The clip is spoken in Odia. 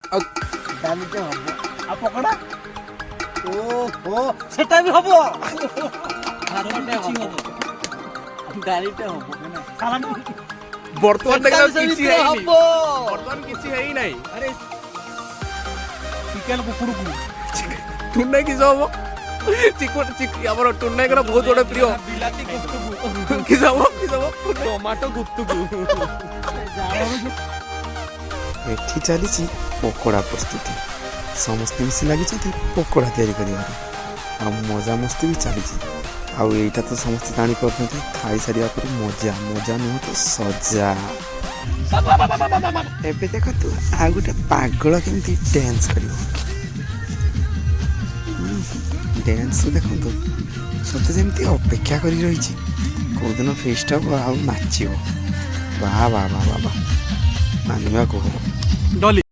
ଡାଲିଟେ ହବ ଆଉ ପକୋଡା ଓହୋ ସେଟା ବି ହବ ଡାଲିଟେ ହବ ବର୍ତ୍ତମାନ ସେଟା ଦେଖିଲା ବି କିଛି ସେମିତି ହେଇନି ହବ ବର୍ତ୍ତମାନ କିଛି ହେଇନାହିଁ ଆରେ ଚିକେନ କୁକୁଡ଼କୁ ଟୁନା କିସ ହବ ଆମର ଟୁନାଇଙ୍କର ବହୁତ ଗୋଟେ ପ୍ରିୟ ବିଲାତି ଗୁପ୍ତକୁ କିସ ହବ ଟମାଟୋ ଗୁପ୍ତକୁ ଏଠି ଚାଲିଛି ପକୋଡ଼ା ପ୍ରସ୍ତୁତି ସମସ୍ତେ ମିଶି ଲାଗିଛନ୍ତି ପକୋଡ଼ା ତିଆରି କରିବାରେ ଆଉ ମଜାମସ୍ତି ବି ଚାଲିଛି ଆଉ ଏଇଟା ତ ସମସ୍ତେ ଜାଣିପାରୁଛନ୍ତି ଖାଇସାରିବା ପରେ ମଜା ନୁହଁ ତ ସଜା ଏବେ ଦେଖନ୍ତୁ ଆଉ ଗୋଟେ ପାଗଳ କେମିତି ଡ୍ୟାନ୍ସ କରିବ ଡ୍ୟାନ୍ସ ଦେଖନ୍ତୁ ସତେ ଯେମିତି ଅପେକ୍ଷା କରି ରହିଛି କେଉଁଦିନ ଫିଷ୍ଟ ହବ ଆଉ ନାଚିବ ବା ମାନିବାକୁ ହବ ଡଲି